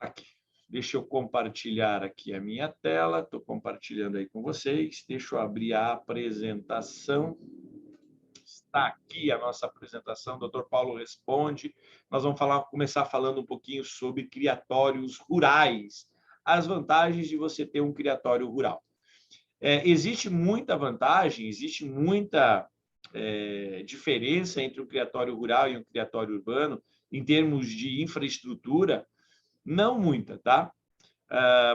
Aqui. Deixa eu compartilhar aqui a minha tela. Estou compartilhando aí com vocês. Deixa eu abrir a apresentação. Está aqui a nossa apresentação. Dr. Paulo responde. Nós vamos começar falando um pouquinho sobre criatórios rurais. As vantagens de você ter um criatório rural. Existe muita vantagem, existe muita diferença entre um criatório rural e um criatório urbano em termos de infraestrutura. Não muita, tá?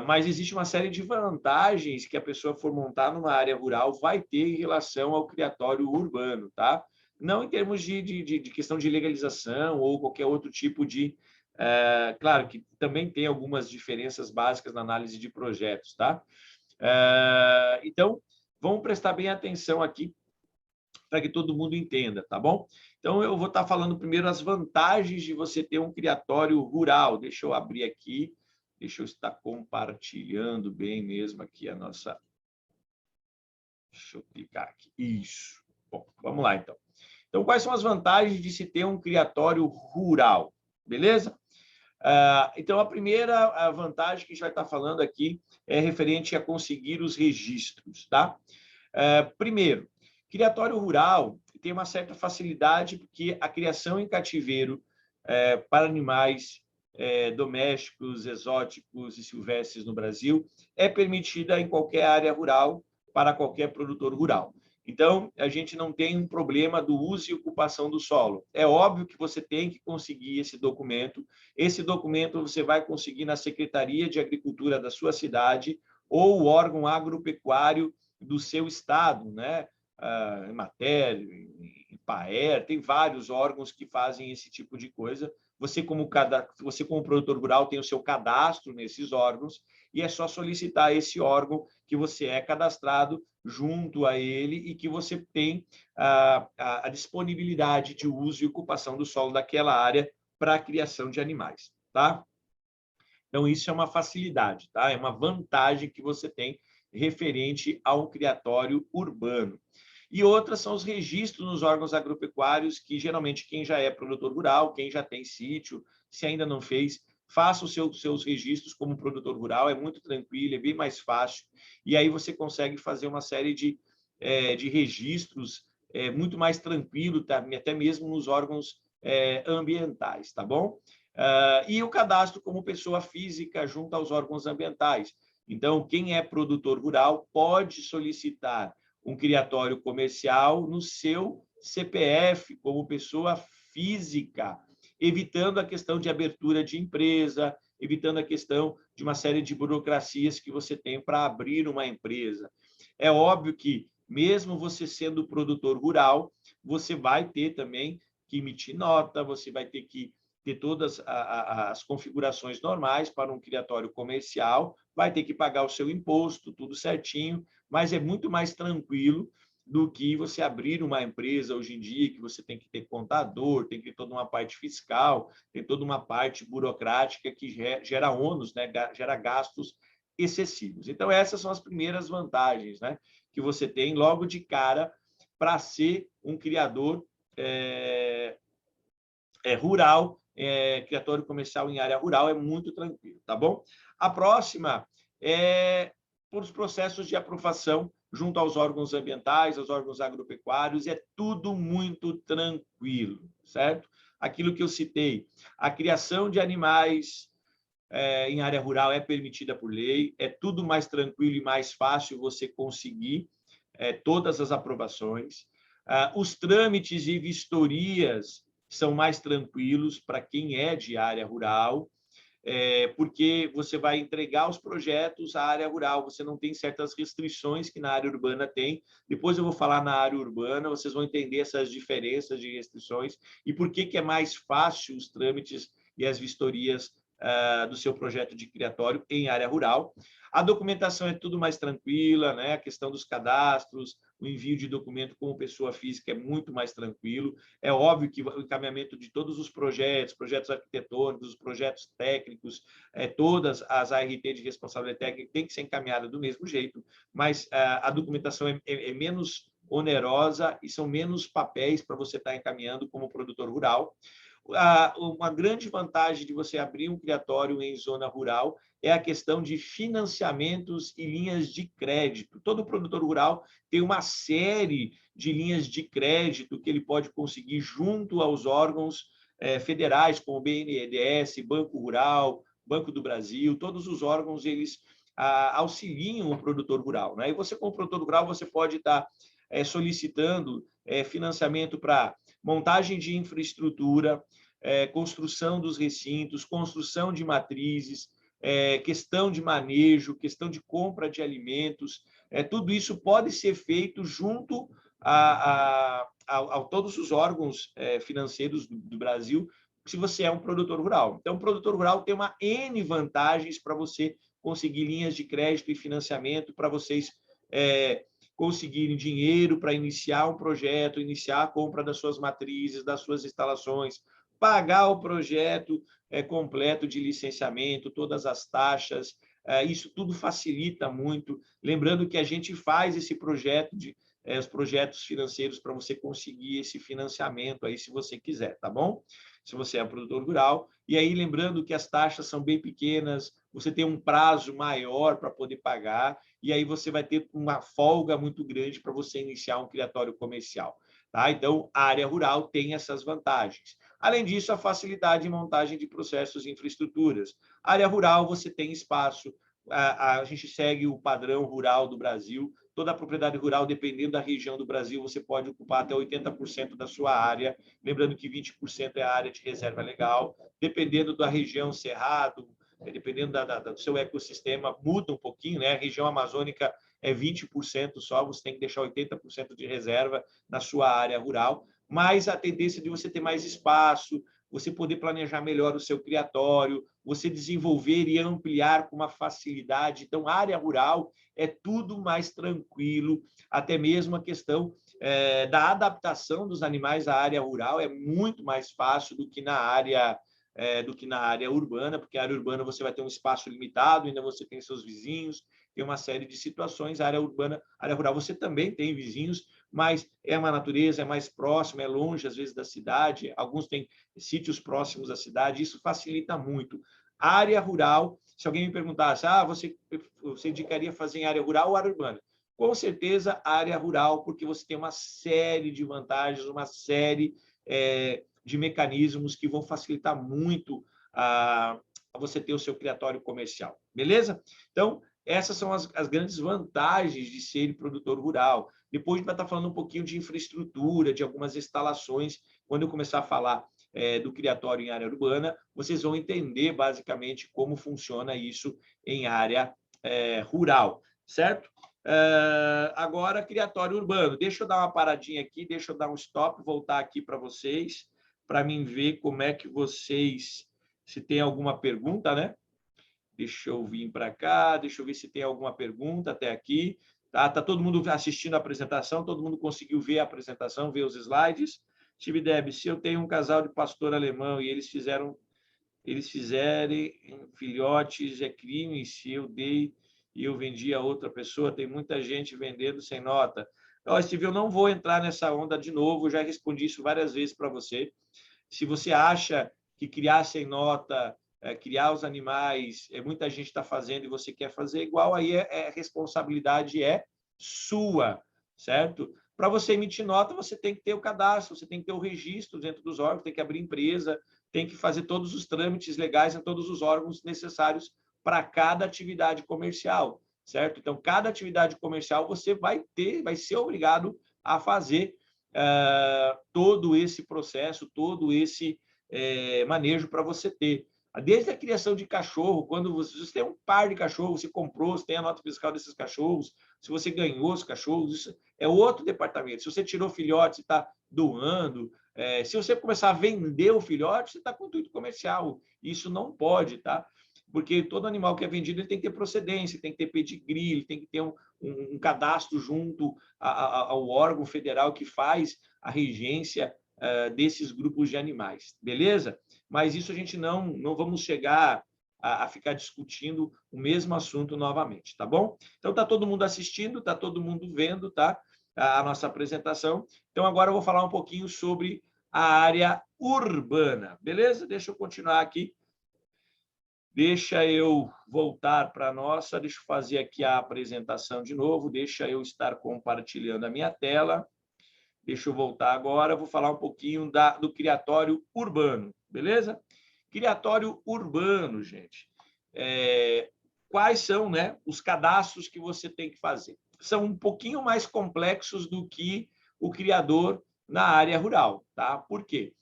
Mas existe uma série de vantagens que a pessoa for montar numa área rural vai ter em relação ao criatório urbano, tá? Não em termos de questão de legalização ou qualquer outro tipo de... claro que também tem algumas diferenças básicas na análise de projetos, tá? Então, vamos prestar bem atenção aqui para que todo mundo entenda, tá bom? Então, eu vou estar falando primeiro as vantagens de você ter um criatório rural. Deixa eu abrir aqui, deixa eu estar compartilhando bem mesmo aqui a nossa... Deixa eu clicar aqui. Isso. Bom, vamos lá, então. Então, quais são as vantagens de se ter um criatório rural? Beleza? Então, a primeira vantagem que a gente vai estar falando aqui é referente a conseguir os registros, tá? Primeiro, criatório rural tem uma certa facilidade porque a criação em cativeiro para animais domésticos, exóticos e silvestres no Brasil é permitida em qualquer área rural para qualquer produtor rural. Então, a gente não tem um problema do uso e ocupação do solo. É óbvio que você tem que conseguir esse documento. Esse documento você vai conseguir na Secretaria de Agricultura da sua cidade ou o órgão agropecuário do seu estado, né? Emater, Ipaer, tem vários órgãos que fazem esse tipo de coisa. Você como produtor rural, tem o seu cadastro nesses órgãos e é só solicitar esse órgão que você é cadastrado junto a ele e que você tem a disponibilidade de uso e ocupação do solo daquela área para a criação de animais, tá? Então, isso é uma facilidade, tá? É uma vantagem que você tem referente a um criatório urbano. E outras são os registros nos órgãos agropecuários, que geralmente quem já é produtor rural, quem já tem sítio, se ainda não fez, faça os seus registros como produtor rural, é muito tranquilo, é bem mais fácil, e aí você consegue fazer uma série de registros muito mais tranquilo, tá? Até mesmo nos órgãos ambientais, tá bom? E o cadastro como pessoa física junto aos órgãos ambientais. Então, quem é produtor rural pode solicitar um criatório comercial no seu CPF, como pessoa física, evitando a questão de abertura de empresa, evitando a questão de uma série de burocracias que você tem para abrir uma empresa. É óbvio que, mesmo você sendo produtor rural, você vai ter também que emitir nota, você vai ter que ter todas as configurações normais para um criatório comercial, vai ter que pagar o seu imposto, tudo certinho, mas é muito mais tranquilo do que você abrir uma empresa hoje em dia, que você tem que ter contador, tem que ter toda uma parte fiscal, tem toda uma parte burocrática que gera ônus, né? Gera gastos excessivos. Então, essas são as primeiras vantagens, né? Que você tem logo de cara para ser um criador rural, criatório comercial em área rural é muito tranquilo, tá bom? A próxima é por os processos de aprovação junto aos órgãos ambientais, aos órgãos agropecuários, é tudo muito tranquilo, certo? Aquilo que eu citei, a criação de animais em área rural é permitida por lei, é tudo mais tranquilo e mais fácil você conseguir todas as aprovações. Os trâmites e vistorias são mais tranquilos para quem é de área rural, porque você vai entregar os projetos à área rural, você não tem certas restrições que na área urbana tem. Depois eu vou falar na área urbana, vocês vão entender essas diferenças de restrições e por que é mais fácil os trâmites e as vistorias do seu projeto de criatório em área rural. A documentação é tudo mais tranquila, né? A questão dos cadastros, o envio de documento como pessoa física é muito mais tranquilo. É óbvio que o encaminhamento de todos os projetos arquitetônicos, os projetos técnicos, todas as ART de responsabilidade técnica tem que ser encaminhada do mesmo jeito, mas a documentação é menos onerosa e são menos papéis para você estar encaminhando como produtor rural. Uma grande vantagem de você abrir um criatório em zona rural é a questão de financiamentos e linhas de crédito. Todo produtor rural tem uma série de linhas de crédito que ele pode conseguir junto aos órgãos federais, como o BNDES, Banco Rural, Banco do Brasil, todos os órgãos eles auxiliam o produtor rural, né? E você, como produtor rural, você pode estar solicitando financiamento para montagem de infraestrutura, construção dos recintos, construção de matrizes, questão de manejo, questão de compra de alimentos, tudo isso pode ser feito junto a todos os órgãos financeiros do Brasil, se você é um produtor rural. Então, o produtor rural tem uma N vantagens para você conseguir linhas de crédito e financiamento, para vocês conseguirem dinheiro para iniciar um projeto, iniciar a compra das suas matrizes, das suas instalações, pagar o projeto completo de licenciamento, todas as taxas, isso tudo facilita muito. Lembrando que a gente faz esse projeto os projetos financeiros para você conseguir esse financiamento aí, se você quiser, tá bom? Se você é produtor rural. E aí, lembrando que as taxas são bem pequenas, você tem um prazo maior para poder pagar, e aí você vai ter uma folga muito grande para você iniciar um criatório comercial. Tá? Então, a área rural tem essas vantagens. Além disso, a facilidade em montagem de processos e infraestruturas. A área rural, você tem espaço, a gente segue o padrão rural do Brasil. Toda a propriedade rural, dependendo da região do Brasil, você pode ocupar até 80% da sua área. Lembrando que 20% é a área de reserva legal. Dependendo da região, cerrado, dependendo do seu ecossistema, muda um pouquinho, né? A região amazônica é 20% só, você tem que deixar 80% de reserva na sua área rural. Mas a tendência de você ter mais espaço, você poder planejar melhor o seu criatório, você desenvolver e ampliar com uma facilidade. Então, a área rural é tudo mais tranquilo, até mesmo a questão da adaptação dos animais à área rural é muito mais fácil do que na área urbana, porque a área urbana você vai ter um espaço limitado, ainda você tem seus vizinhos, tem uma série de situações. A área urbana, a área rural, você também tem vizinhos, mas é uma natureza, é mais próxima, é longe, às vezes, da cidade. Alguns têm sítios próximos à cidade, isso facilita muito. A área rural, se alguém me perguntasse, você indicaria fazer em área rural ou área urbana? Com certeza, área rural, porque você tem uma série de vantagens, uma série de mecanismos que vão facilitar muito a você ter o seu criatório comercial. Beleza? Então, essas são as grandes vantagens de ser produtor rural. Depois a gente vai estar falando um pouquinho de infraestrutura, de algumas instalações. Quando eu começar a falar do criatório em área urbana, vocês vão entender basicamente como funciona isso em área rural, certo? Agora, criatório urbano. Deixa eu dar uma paradinha aqui, deixa eu dar um stop, voltar aqui para vocês, para mim ver como é que vocês, se tem alguma pergunta, né? Deixa eu vir para cá, deixa eu ver se tem alguma pergunta até aqui. Tá todo mundo assistindo a apresentação? Todo mundo conseguiu ver a apresentação, ver os slides? Steve Deb, se eu tenho um casal de pastor alemão e eles fizerem filhotes, é crime. Se eu dei e eu vendi a outra pessoa, tem muita gente vendendo sem nota. Steve, eu não vou entrar nessa onda de novo, já respondi isso várias vezes para você. Se você acha que criar sem nota, criar os animais, muita gente está fazendo e você quer fazer igual, aí a responsabilidade é sua, certo? Para você emitir nota, você tem que ter o cadastro, você tem que ter o registro dentro dos órgãos, tem que abrir empresa, tem que fazer todos os trâmites legais em todos os órgãos necessários para cada atividade comercial, certo? Então, cada atividade comercial você vai ser obrigado a fazer todo esse processo, todo esse manejo para você ter. Desde a criação de cachorro, quando você tem um par de cachorros, você comprou, você tem a nota fiscal desses cachorros, se você ganhou os cachorros, isso é outro departamento. Se você tirou filhote, você está doando. Se você começar a vender o filhote, você está com intuito comercial. Isso não pode, tá? Porque todo animal que é vendido ele tem que ter procedência, tem que ter pedigree, ele tem que ter um cadastro junto ao órgão federal que faz a regência desses grupos de animais, beleza? Mas isso a gente não vamos chegar a ficar discutindo o mesmo assunto novamente, tá bom? Então, está todo mundo assistindo, está todo mundo vendo, tá? A nossa apresentação. Então, agora eu vou falar um pouquinho sobre a área urbana. Beleza? Deixa eu continuar aqui. Deixa eu voltar para a nossa, deixa eu fazer aqui a apresentação de novo, deixa eu estar compartilhando a minha tela. Deixa eu voltar agora, vou falar um pouquinho do criatório urbano, beleza? Criatório urbano, gente. Quais são, né, os cadastros que você tem que fazer? São um pouquinho mais complexos do que o criador na área rural, tá? Por quê?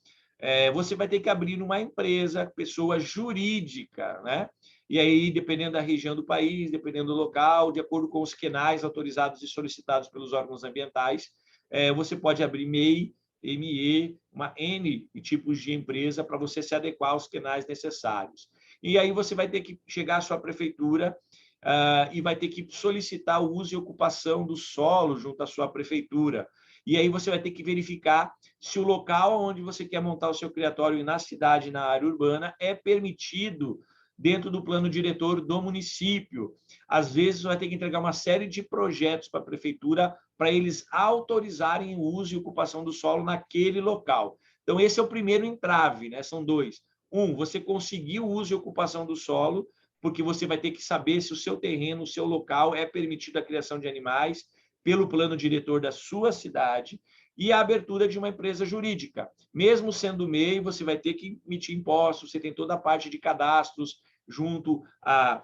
Você vai ter que abrir uma empresa, pessoa jurídica, né? E aí, dependendo da região do país, dependendo do local, de acordo com os QNAs autorizados e solicitados pelos órgãos ambientais, você pode abrir MEI, ME, uma N tipos de empresa para você se adequar aos QNAs necessários. E aí você vai ter que chegar à sua prefeitura e vai ter que solicitar o uso e ocupação do solo junto à sua prefeitura. E aí você vai ter que verificar se o local onde você quer montar o seu criatório na cidade, na área urbana, é permitido dentro do plano diretor do município. Às vezes, vai ter que entregar uma série de projetos para a prefeitura para eles autorizarem o uso e ocupação do solo naquele local. Então, esse é o primeiro entrave, né? São dois. Você conseguir o uso e ocupação do solo, porque você vai ter que saber se o seu terreno, o seu local é permitido a criação de animais pelo plano diretor da sua cidade, e a abertura de uma empresa jurídica. Mesmo sendo MEI, você vai ter que emitir impostos, você tem toda a parte de cadastros junto à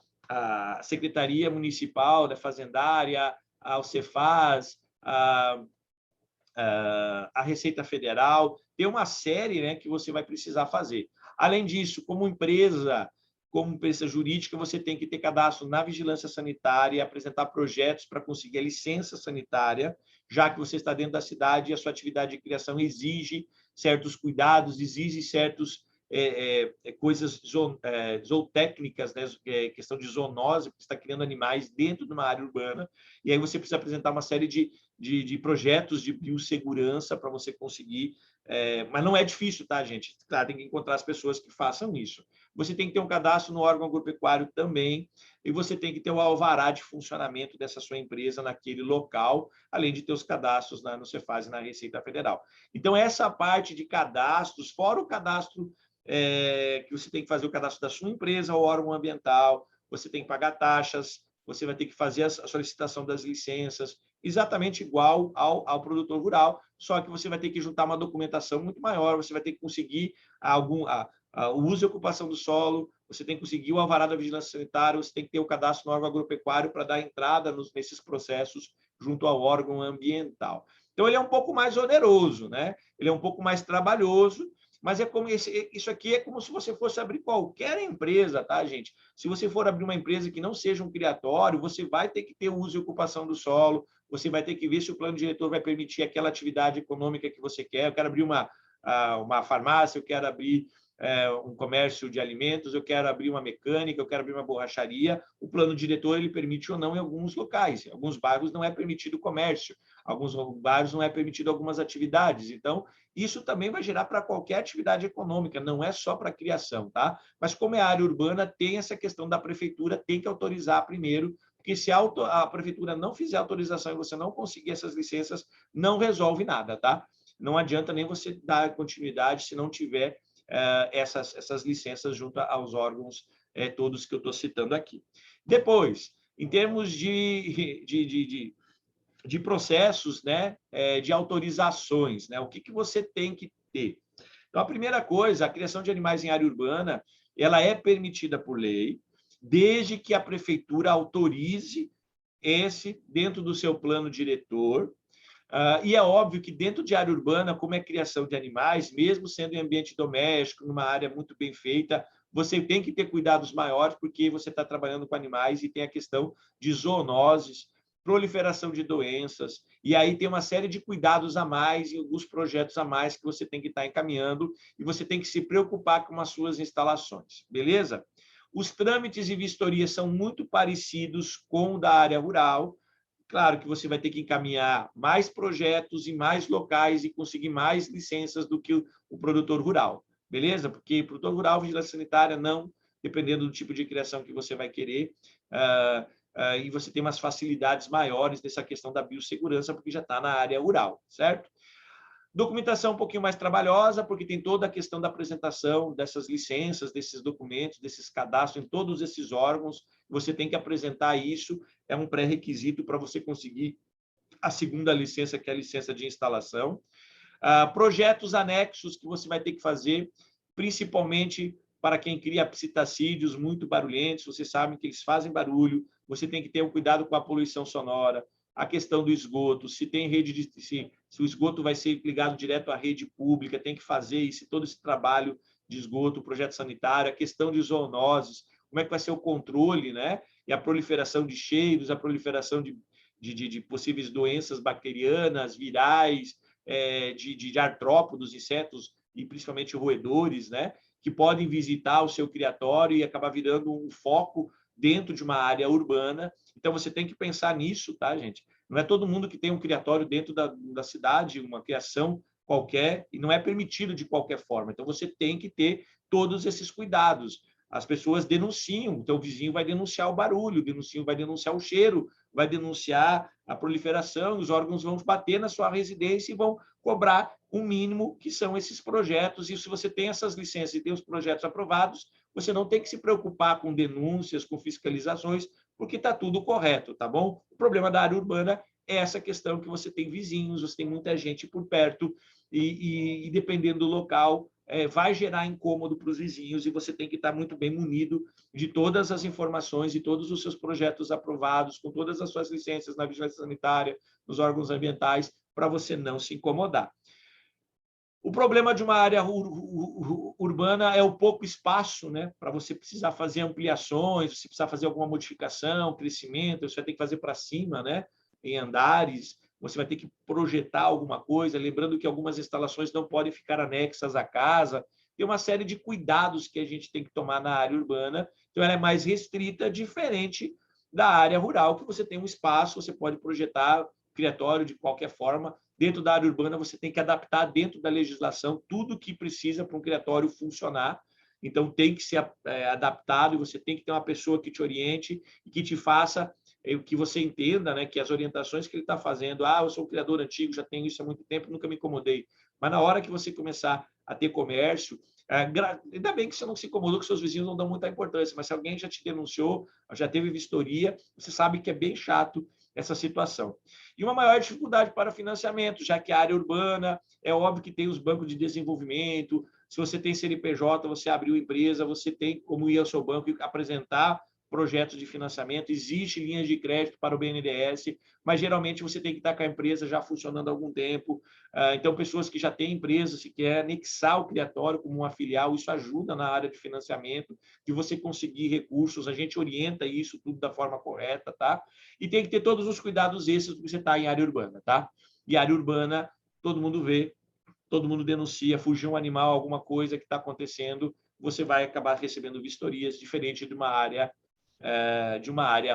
Secretaria Municipal da Fazendária, ao Cefaz, a Receita Federal, tem uma série, né, que você vai precisar fazer. Além disso, como empresa jurídica, você tem que ter cadastro na vigilância sanitária e apresentar projetos para conseguir a licença sanitária, já que você está dentro da cidade e a sua atividade de criação exige certos cuidados, exige certos coisas zootécnicas, né? Questão de zoonose, porque você está criando animais dentro de uma área urbana, e aí você precisa apresentar uma série de projetos de biossegurança para você conseguir, mas não é difícil, tá, gente? Claro, tem que encontrar as pessoas que façam isso. Você tem que ter um cadastro no órgão agropecuário também, e você tem que ter o alvará de funcionamento dessa sua empresa naquele local, além de ter os cadastros no Cefaz e na Receita Federal. Então, essa parte de cadastros, fora o cadastro que você tem que fazer o cadastro da sua empresa, o órgão ambiental, você tem que pagar taxas, você vai ter que fazer a solicitação das licenças, exatamente igual ao produtor rural, só que você vai ter que juntar uma documentação muito maior, você vai ter que conseguir o uso e ocupação do solo, você tem que conseguir o alvará da vigilância sanitária, você tem que ter o cadastro no órgão agropecuário para dar entrada nesses processos junto ao órgão ambiental. Então, ele é um pouco mais oneroso, né? Ele é um pouco mais trabalhoso, mas isso aqui é como se você fosse abrir qualquer empresa, tá, gente? Se você for abrir uma empresa que não seja um criatório, você vai ter que ter o uso e ocupação do solo, você vai ter que ver se o plano diretor vai permitir aquela atividade econômica que você quer. Eu quero abrir uma farmácia, eu quero abrir um comércio de alimentos, eu quero abrir uma mecânica, eu quero abrir uma borracharia. O plano diretor ele permite ou não em alguns locais. Em alguns bairros não é permitido o comércio, alguns bairros não é permitido algumas atividades. Então, isso também vai gerar para qualquer atividade econômica, não é só para a criação, tá? Mas como é área urbana, tem essa questão da prefeitura, tem que autorizar primeiro, porque se a prefeitura não fizer autorização e você não conseguir essas licenças, não resolve nada, tá? Não adianta nem você dar continuidade se não tiver essas licenças junto aos órgãos todos que eu estou citando aqui. Depois, em termos de processos, né, de autorizações, né, o que você tem que ter? Então, a primeira coisa, a criação de animais em área urbana, ela é permitida por lei, desde que a prefeitura autorize esse dentro do seu plano diretor. E é óbvio que dentro de área urbana, como é criação de animais, mesmo sendo em ambiente doméstico, numa área muito bem feita, você tem que ter cuidados maiores, porque você está trabalhando com animais e tem a questão de zoonoses, proliferação de doenças, e aí tem uma série de cuidados a mais e alguns projetos a mais que você tem que estar encaminhando e você tem que se preocupar com as suas instalações, beleza? Os trâmites e vistorias são muito parecidos com o da área rural. Claro que você vai ter que encaminhar mais projetos e mais locais e conseguir mais licenças do que o produtor rural, beleza? Porque produtor rural, vigilância sanitária, não, dependendo do tipo de criação que você vai querer, e você tem umas facilidades maiores nessa questão da biossegurança, porque já está na área rural, certo? Documentação um pouquinho mais trabalhosa, porque tem toda a questão da apresentação dessas licenças, desses documentos, desses cadastros em todos esses órgãos. Você tem que apresentar isso, é um pré-requisito para você conseguir a segunda licença, que é a licença de instalação. Projetos anexos que você vai ter que fazer, principalmente para quem cria psitacídeos muito barulhentos, vocês sabem que eles fazem barulho, você tem que ter um cuidado com a poluição sonora, a questão do esgoto, se tem rede de, se o esgoto vai ser ligado direto à rede pública, tem que fazer isso, todo esse trabalho de esgoto, projeto sanitário, a questão de zoonoses, como é que vai ser o controle, né? E a proliferação de cheiros, a proliferação de possíveis doenças bacterianas, virais, de artrópodos, insetos e principalmente roedores, né? Que podem visitar o seu criatório e acabar virando um foco dentro de uma área urbana. Então, você tem que pensar nisso, tá, gente? Não é todo mundo que tem um criatório dentro da cidade, uma criação qualquer, e não é permitido de qualquer forma. Então, você tem que ter todos esses cuidados. As pessoas denunciam, o teu vizinho vai denunciar o barulho, o vizinho vai denunciar o cheiro, vai denunciar a proliferação, os órgãos vão bater na sua residência e vão cobrar o mínimo que são esses projetos. E se você tem essas licenças e tem os projetos aprovados, você não tem que se preocupar com denúncias, com fiscalizações, porque está tudo correto, tá bom? O problema da área urbana é essa questão que você tem vizinhos, você tem muita gente por perto e dependendo do local, vai gerar incômodo para os vizinhos e você tem que estar muito bem munido de todas as informações e todos os seus projetos aprovados, com todas as suas licenças na vigilância sanitária, nos órgãos ambientais, para você não se incomodar. O problema de uma área urbana é o pouco espaço, né? Para você precisar fazer ampliações, você precisar fazer alguma modificação, crescimento, você vai ter que fazer para cima, né? Em andares, você vai ter que projetar alguma coisa, lembrando que algumas instalações não podem ficar anexas à casa. Tem uma série de cuidados que a gente tem que tomar na área urbana, então ela é mais restrita, diferente da área rural, que você tem um espaço, você pode projetar criatório de qualquer forma. Dentro da área urbana, você tem que adaptar dentro da legislação tudo que precisa para um criatório funcionar. Então, tem que ser adaptado e você tem que ter uma pessoa que te oriente e que te faça que você entenda, né, que as orientações que ele está fazendo, eu sou um criador antigo, já tenho isso há muito tempo, nunca me incomodei. Mas na hora que você começar a ter comércio, ainda bem que você não se incomodou, que seus vizinhos não dão muita importância, mas se alguém já te denunciou, já teve vistoria, você sabe que é bem chato essa situação. E uma maior dificuldade para financiamento, já que a área urbana, é óbvio que tem os bancos de desenvolvimento, se você tem CNPJ, você abriu empresa, você tem como ir ao seu banco e apresentar projetos de financiamento, existe linhas de crédito para o BNDES, mas geralmente você tem que estar com a empresa já funcionando há algum tempo. Então, pessoas que já têm empresa, se quer anexar o criatório como uma filial, isso ajuda na área de financiamento, de você conseguir recursos, a gente orienta isso tudo da forma correta, tá? E tem que ter todos os cuidados esses porque você está em área urbana, tá? E área urbana, todo mundo vê, todo mundo denuncia, fugiu um animal, alguma coisa que está acontecendo, você vai acabar recebendo vistorias, diferente de uma área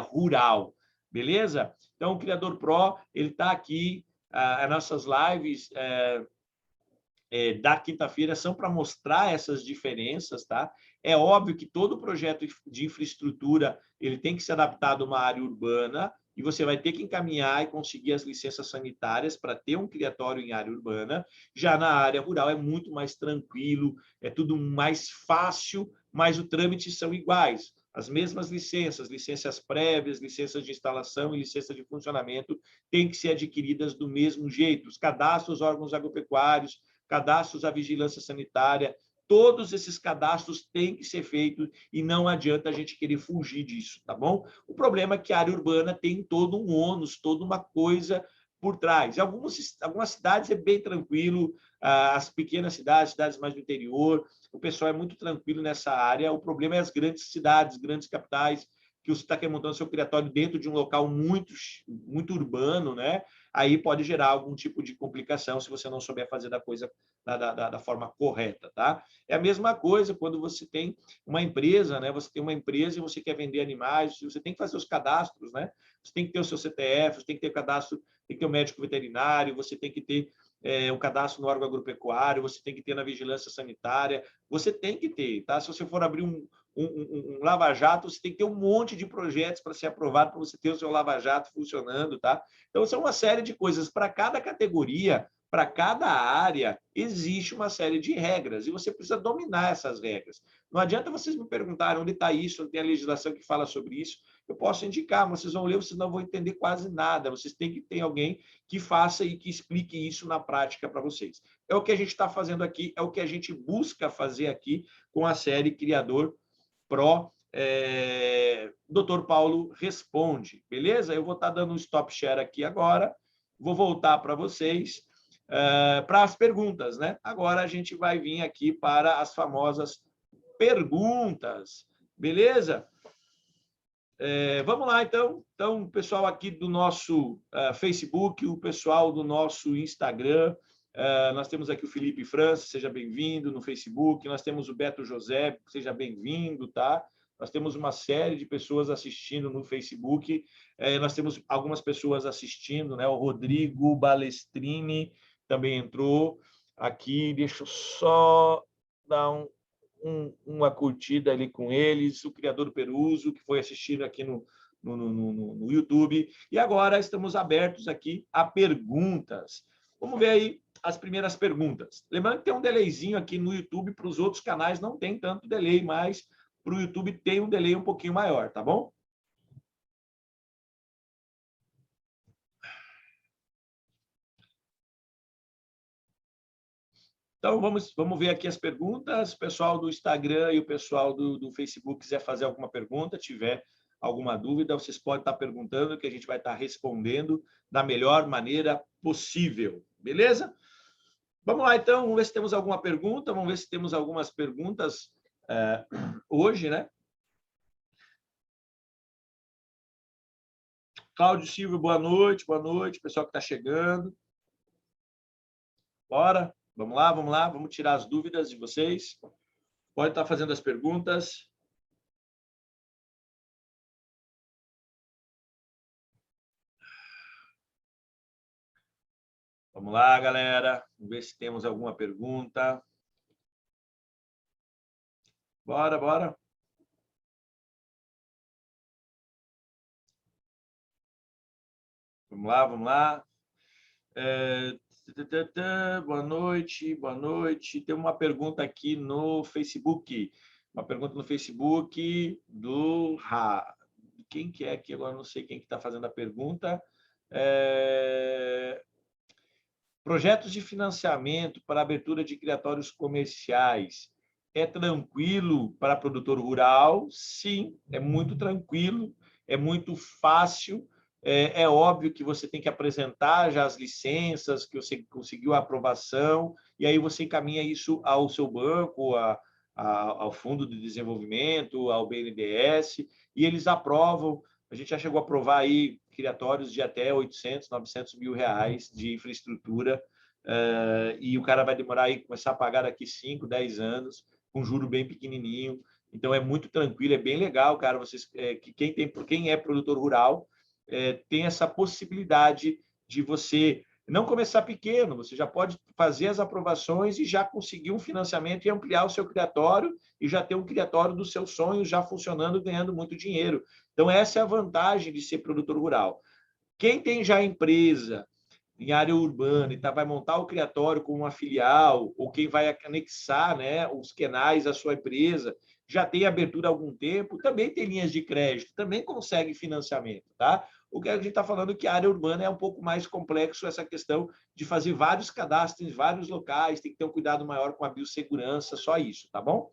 rural, beleza? Então, o Criador Pro, ele está aqui, as nossas lives da quinta-feira são para mostrar essas diferenças, tá? É óbvio que todo projeto de infraestrutura ele tem que ser adaptado a uma área urbana e você vai ter que encaminhar e conseguir as licenças sanitárias para ter um criatório em área urbana. Já na área rural é muito mais tranquilo, é tudo mais fácil, mas os trâmites são iguais. As mesmas licenças prévias, licenças de instalação e licença de funcionamento têm que ser adquiridas do mesmo jeito. Os cadastros, órgãos agropecuários, cadastros à vigilância sanitária, todos esses cadastros têm que ser feitos e não adianta a gente querer fugir disso, tá bom? O problema é que a área urbana tem todo um ônus, toda uma coisa por trás. Em algumas cidades é bem tranquilo, as pequenas cidades, cidades mais do interior, o pessoal é muito tranquilo nessa área. O problema é as grandes cidades, grandes capitais, que você está montando seu criatório dentro de um local muito, muito urbano, né? Aí pode gerar algum tipo de complicação se você não souber fazer da coisa da forma correta, tá? É a mesma coisa quando você tem uma empresa, né? Você tem uma empresa e você quer vender animais, você tem que fazer os cadastros, né? Você tem que ter o seu CPF, você tem que ter o cadastro, tem que ter o médico veterinário, você tem que ter o cadastro no órgão agropecuário, você tem que ter na vigilância sanitária, você tem que ter, tá? Se você for abrir um lava-jato, você tem que ter um monte de projetos para ser aprovado, para você ter o seu lava-jato funcionando, tá? Então, são uma série de coisas. Para cada categoria, para cada área existe uma série de regras e você precisa dominar essas regras. Não adianta vocês me perguntarem onde está isso, onde tem a legislação que fala sobre isso. Eu posso indicar, mas vocês vão ler, vocês não vão entender quase nada. Vocês têm que ter alguém que faça e que explique isso na prática para vocês. É o que a gente está fazendo aqui, é o que a gente busca fazer aqui com a série Criador Pro Dr. Paulo Responde, beleza? Eu vou estar dando um stop share aqui agora, vou voltar para vocês, para as perguntas, né? Agora a gente vai vir aqui para as famosas perguntas, beleza? Vamos lá, então. Então, o pessoal aqui do nosso Facebook, o pessoal do nosso Instagram, nós temos aqui o Felipe França, seja bem-vindo no Facebook, nós temos o Beto José, seja bem-vindo, tá? Nós temos uma série de pessoas assistindo no Facebook, nós temos algumas pessoas assistindo, né? O Rodrigo Balestrini também entrou aqui, deixa eu só dar uma curtida ali com eles, o criador do Peruso, que foi assistindo aqui no YouTube, e agora estamos abertos aqui a perguntas. Vamos ver aí as primeiras perguntas. Lembrando que tem um delayzinho aqui no YouTube, para os outros canais não tem tanto delay, mas para o YouTube tem um delay um pouquinho maior, tá bom? Então, vamos ver aqui as perguntas. O pessoal do Instagram e o pessoal do Facebook quiser fazer alguma pergunta, tiver alguma dúvida, vocês podem estar perguntando, que a gente vai estar respondendo da melhor maneira possível. Beleza? Vamos lá, então. Vamos ver se temos alguma pergunta. Vamos ver se temos algumas perguntas hoje, né? Cláudio Silva, boa noite. Boa noite, pessoal que está chegando. Bora. Vamos lá, vamos lá. Vamos tirar as dúvidas de vocês. Pode estar fazendo as perguntas. Vamos lá, galera. Vamos ver se temos alguma pergunta. Bora, bora. Vamos lá, vamos lá. Boa noite, boa noite. Tem uma pergunta aqui no Facebook. Uma pergunta no Facebook do quem que é aqui? Agora não sei quem que está fazendo a pergunta. Projetos de financiamento para abertura de criatórios comerciais é tranquilo para produtor rural? Sim, é muito tranquilo, é muito fácil. É óbvio que você tem que apresentar já as licenças, que você conseguiu a aprovação, e aí você encaminha isso ao seu banco, ao Fundo de Desenvolvimento, ao BNDES, e eles aprovam. A gente já chegou a aprovar aí criatórios de até 800, 900 mil reais de infraestrutura, e o cara vai demorar aí, começar a pagar daqui 5, 10 anos, com juro bem pequenininho. Então, é muito tranquilo, é bem legal, cara. Vocês, que quem é produtor rural tem essa possibilidade de você não começar pequeno, você já pode fazer as aprovações e já conseguir um financiamento e ampliar o seu criatório e já ter um criatório dos seus sonhos já funcionando, ganhando muito dinheiro. Então, essa é a vantagem de ser produtor rural. Quem tem já empresa em área urbana e vai montar o criatório como uma filial, ou quem vai anexar, né, os quenais à sua empresa, já tem abertura há algum tempo, também tem linhas de crédito, também consegue financiamento, tá? O que a gente está falando é que a área urbana é um pouco mais complexo, essa questão de fazer vários cadastros em vários locais, tem que ter um cuidado maior com a biossegurança, só isso, tá bom?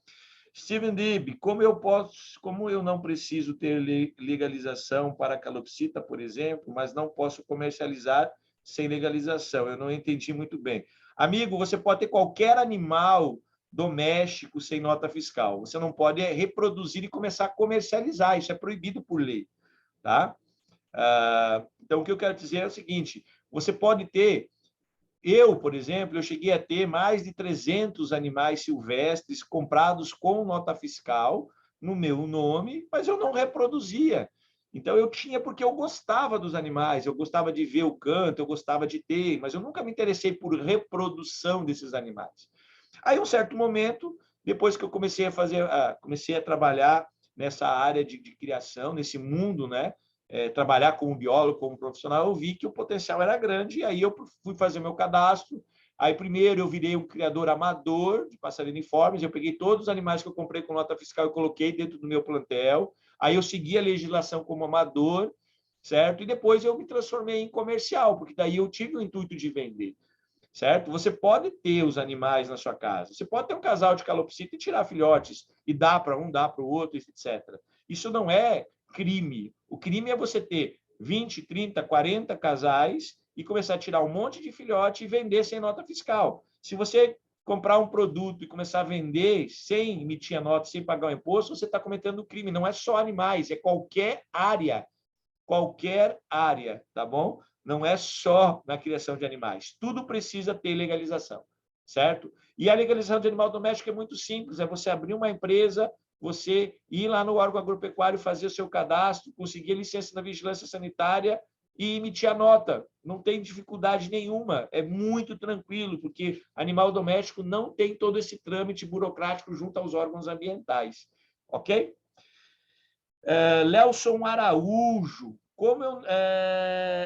Steven Dib, como eu não preciso ter legalização para calopsita, por exemplo, mas não posso comercializar sem legalização? Eu não entendi muito bem. Amigo, você pode ter qualquer animal doméstico sem nota fiscal. Você não pode reproduzir e começar a comercializar. Isso é proibido por lei, tá? Então, o que eu quero dizer é o seguinte: você pode ter. Eu, por exemplo, eu cheguei a ter mais de 300 animais silvestres comprados com nota fiscal no meu nome, mas eu não reproduzia. Então, eu tinha porque eu gostava dos animais, eu gostava de ver o canto, eu gostava de ter, mas eu nunca me interessei por reprodução desses animais. Aí, um certo momento, depois que eu comecei a trabalhar nessa área de criação, nesse mundo, né, trabalhar como biólogo, como profissional, eu vi que o potencial era grande, e aí eu fui fazer o meu cadastro. Aí, primeiro, eu virei um criador amador de passarinhos, eu peguei todos os animais que eu comprei com nota fiscal e coloquei dentro do meu plantel. Aí eu segui a legislação como amador, certo? E depois eu me transformei em comercial, porque daí eu tive o intuito de vender, certo? Você pode ter os animais na sua casa, você pode ter um casal de calopsita e tirar filhotes, e dá para um, dá para o outro, etc. Isso não é crime. O crime é você ter 20, 30, 40 casais e começar a tirar um monte de filhote e vender sem nota fiscal. Se você comprar um produto e começar a vender sem emitir a nota, sem pagar o imposto, você está cometendo crime. Não é só animais, é qualquer área, tá bom? Não é só na criação de animais. Tudo precisa ter legalização, certo? E a legalização de animal doméstico é muito simples, é você abrir uma empresa, você ir lá no órgão agropecuário, fazer o seu cadastro, conseguir a licença da vigilância sanitária e emitir a nota. Não tem dificuldade nenhuma, é muito tranquilo, porque animal doméstico não tem todo esse trâmite burocrático junto aos órgãos ambientais, ok? Lelson Araújo, como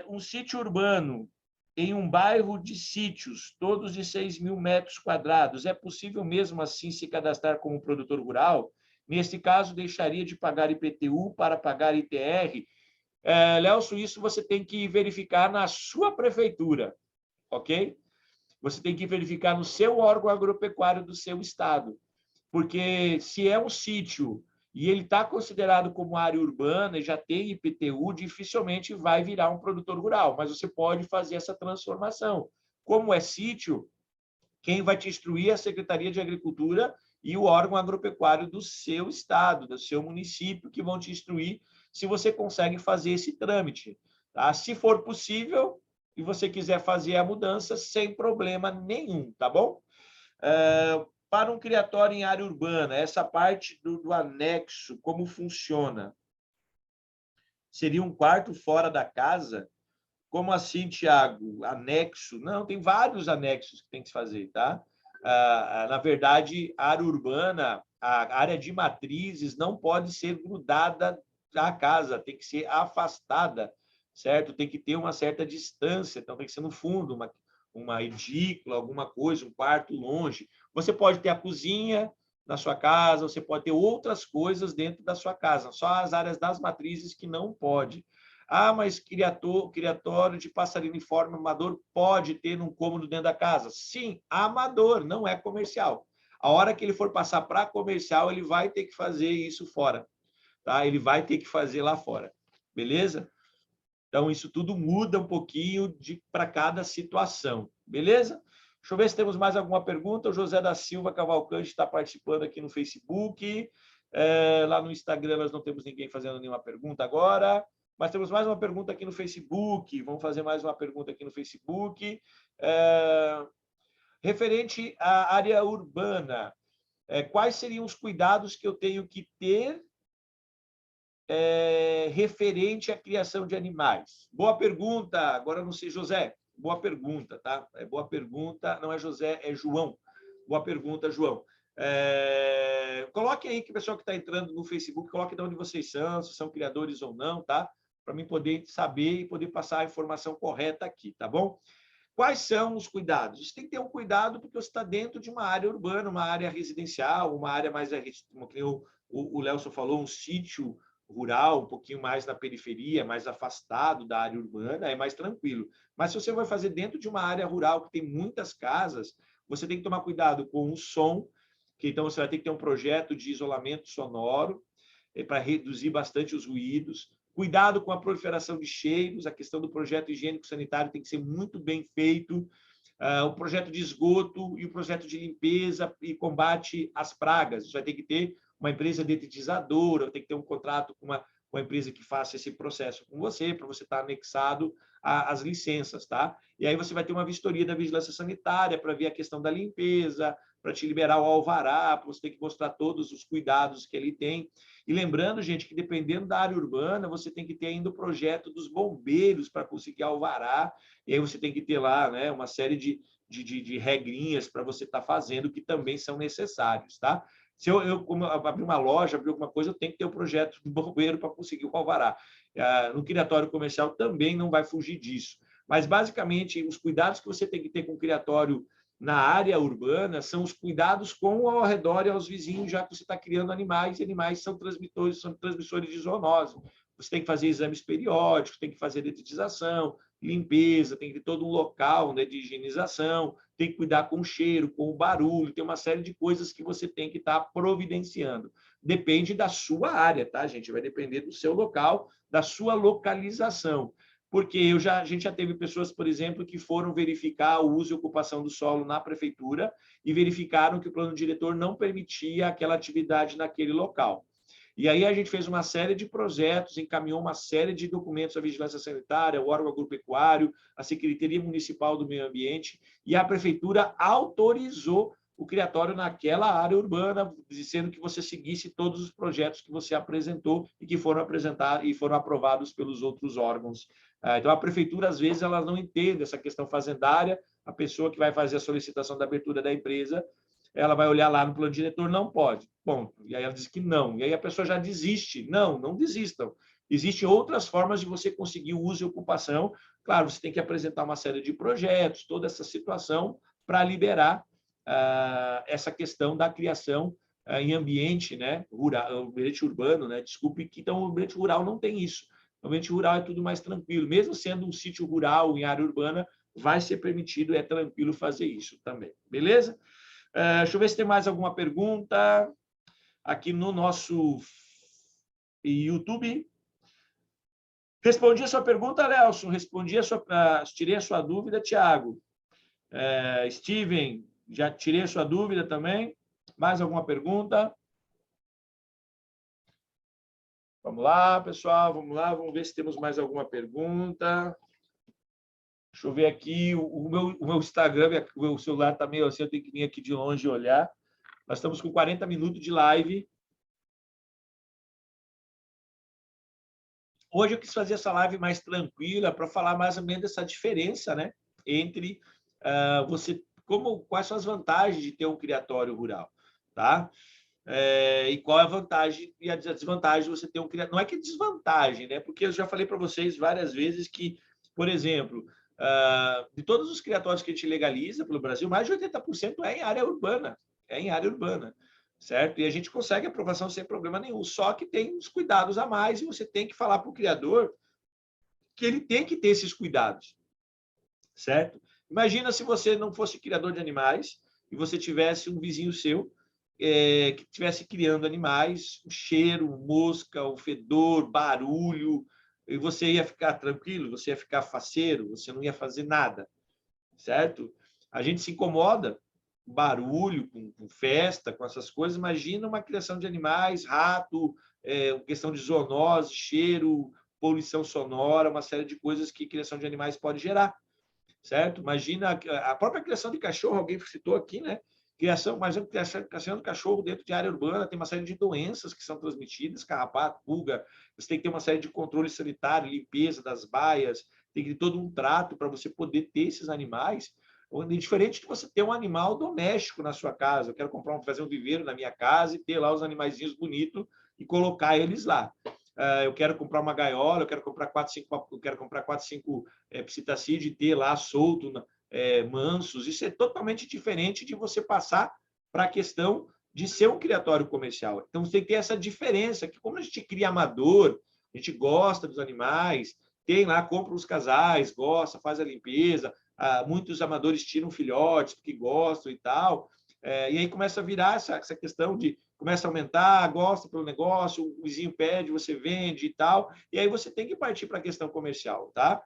um sítio urbano em um bairro de sítios, todos de 6.000 metros quadrados, é possível mesmo assim se cadastrar como produtor rural? Nesse caso, deixaria de pagar IPTU para pagar ITR? Lelson, isso você tem que verificar na sua prefeitura, ok? Você tem que verificar no seu órgão agropecuário do seu estado, porque se é um sítio e ele está considerado como área urbana e já tem IPTU, dificilmente vai virar um produtor rural, mas você pode fazer essa transformação. Como é sítio, quem vai te instruir é a Secretaria de Agricultura e o órgão agropecuário do seu estado, do seu município, que vão te instruir se você consegue fazer esse trâmite. Tá? Se for possível e você quiser fazer a mudança, sem problema nenhum, tá bom? Para um criatório em área urbana, essa parte do anexo, como funciona? Seria um quarto fora da casa? Como assim, Tiago? Anexo? Não, tem vários anexos que tem que se fazer, tá? Na verdade, a área urbana, a área de matrizes não pode ser grudada à casa, tem que ser afastada, certo? Tem que ter uma certa distância, então tem que ser no fundo, uma edícula, alguma coisa, um quarto longe. Você pode ter a cozinha na sua casa, você pode ter outras coisas dentro da sua casa, só as áreas das matrizes que não pode. Mas criatório de passarinho amador pode ter num cômodo dentro da casa? Sim, amador, não é comercial. A hora que ele for passar para comercial, ele vai ter que fazer isso fora, tá? Ele vai ter que fazer lá fora, beleza? Então, isso tudo muda um pouquinho para cada situação, beleza? Deixa eu ver se temos mais alguma pergunta. O José da Silva Cavalcante está participando aqui no Facebook. Lá no Instagram, nós não temos ninguém fazendo nenhuma pergunta agora. Mas temos mais uma pergunta aqui no Facebook. Vamos fazer mais uma pergunta aqui no Facebook. Referente à área urbana, quais seriam os cuidados que eu tenho que ter referente à criação de animais? Boa pergunta. Agora não sei, José. Boa pergunta, tá? Boa pergunta. Não é José, é João. Boa pergunta, João. Coloque aí que o pessoal que está entrando no Facebook, coloque de onde vocês são, se são criadores ou não, tá? Para mim poder saber e poder passar a informação correta aqui, tá bom? Quais são os cuidados? Você tem que ter um cuidado porque você está dentro de uma área urbana, uma área residencial, uma área mais, como o Lelson falou, um sítio rural, um pouquinho mais na periferia, mais afastado da área urbana, é mais tranquilo. Mas se você vai fazer dentro de uma área rural que tem muitas casas, você tem que tomar cuidado com o som, que então você vai ter que ter um projeto de isolamento sonoro para reduzir bastante os ruídos. Cuidado com a proliferação de cheiros, a questão do projeto higiênico-sanitário tem que ser muito bem feito. O projeto de esgoto e o projeto de limpeza e combate às pragas. Você vai ter que ter uma empresa detetizadora, tem que ter um contrato com uma empresa que faça esse processo com você, para você estar anexado às licenças, tá? E aí você vai ter uma vistoria da vigilância sanitária para ver a questão da limpeza, para te liberar o alvará, para você ter que mostrar todos os cuidados que ele tem. E lembrando, gente, que dependendo da área urbana, você tem que ter ainda o projeto dos bombeiros para conseguir alvará, e aí você tem que ter lá, né, uma série de regrinhas para você estar fazendo que também são necessários, tá? Se como eu abrir uma loja, abrir alguma coisa, eu tenho que ter o projeto do bombeiro para conseguir o alvará. No criatório comercial também não vai fugir disso. Mas, basicamente, os cuidados que você tem que ter com o criatório na área urbana são os cuidados com ao redor e aos vizinhos, já que você está criando animais, e animais são transmissores de zoonose. Você tem que fazer exames periódicos, tem que fazer detetização, limpeza, tem que ter todo um local, né, de higienização, tem que cuidar com o cheiro, com o barulho, tem uma série de coisas que você tem que estar providenciando. Depende da sua área, tá, gente? Vai depender do seu local, da sua localização. Porque a gente já teve pessoas, por exemplo, que foram verificar o uso e ocupação do solo na prefeitura e verificaram que o plano diretor não permitia aquela atividade naquele local. E aí a gente fez uma série de projetos, encaminhou uma série de documentos à Vigilância Sanitária, o órgão agropecuário, a Secretaria Municipal do Meio Ambiente, e a Prefeitura autorizou o criatório naquela área urbana, dizendo que você seguisse todos os projetos que você apresentou e que foram apresentados e foram aprovados pelos outros órgãos. Então, a Prefeitura, às vezes, ela não entende essa questão fazendária, a pessoa que vai fazer a solicitação da abertura da empresa, ela vai olhar lá no plano diretor, não pode, ponto. E aí ela diz que não. E aí a pessoa já desiste. Não, não desistam. Existem outras formas de você conseguir o uso e ocupação. Claro, você tem que apresentar uma série de projetos, toda essa situação, para liberar essa questão da criação em ambiente, né, rural, ambiente urbano, né? Desculpe, que então o ambiente rural não tem isso. O ambiente rural é tudo mais tranquilo. Mesmo sendo um sítio rural em área urbana, vai ser permitido, é tranquilo fazer isso também. Beleza? Deixa eu ver se tem mais alguma pergunta aqui no nosso YouTube. Respondi a sua pergunta, Nelson. Tirei a sua dúvida, Tiago. Steven, já tirei a sua dúvida também. Mais alguma pergunta? Vamos lá, pessoal. Vamos lá. Vamos ver se temos mais alguma pergunta. Deixa eu ver aqui. O meu Instagram, o meu celular está meio assim, eu tenho que vir aqui de longe e olhar. Nós estamos com 40 minutos de live. Hoje eu quis fazer essa live mais tranquila para falar mais ou menos dessa diferença, né, entre quais são as vantagens de ter um criatório rural, tá? E qual é a vantagem e a desvantagem de você ter um criatório? Não é que é desvantagem, né? Porque eu já falei para vocês várias vezes que, por exemplo, de todos os criatórios que a gente legaliza pelo Brasil, mais de 80% é em área urbana, certo? E a gente consegue aprovação sem problema nenhum, só que tem uns cuidados a mais e você tem que falar para o criador que ele tem que ter esses cuidados, certo? Imagina se você não fosse criador de animais e você tivesse um vizinho seu que estivesse criando animais, o cheiro, mosca, o fedor, barulho, e você ia ficar tranquilo, você ia ficar faceiro, você não ia fazer nada, certo? A gente se incomoda com barulho, com festa, com essas coisas. Imagina uma criação de animais, rato, questão de zoonose, cheiro, poluição sonora, uma série de coisas que criação de animais pode gerar, certo? Imagina a própria criação de cachorro, alguém citou aqui, né? Criação de cachorro dentro de área urbana tem uma série de doenças que são transmitidas, carrapato, pulga. Você tem que ter uma série de controle sanitário, limpeza das baias, tem que ter todo um trato para você poder ter esses animais. Diferente de você ter um animal doméstico na sua casa. Eu quero fazer um viveiro na minha casa e ter lá os animaizinhos bonitos e colocar eles lá. Eu quero comprar uma gaiola, eu quero comprar 4, 5 psitacídeos e ter lá solto, mansos. Isso é totalmente diferente de você passar para a questão de ser um criatório comercial. Então, você tem que ter essa diferença, que como a gente cria amador, a gente gosta dos animais, tem lá, compra os casais, gosta, faz a limpeza, muitos amadores tiram filhotes porque gostam e tal, e aí começa a virar essa questão de começa a aumentar, gosta pelo negócio, o vizinho pede, você vende e tal, e aí você tem que partir para a questão comercial, tá?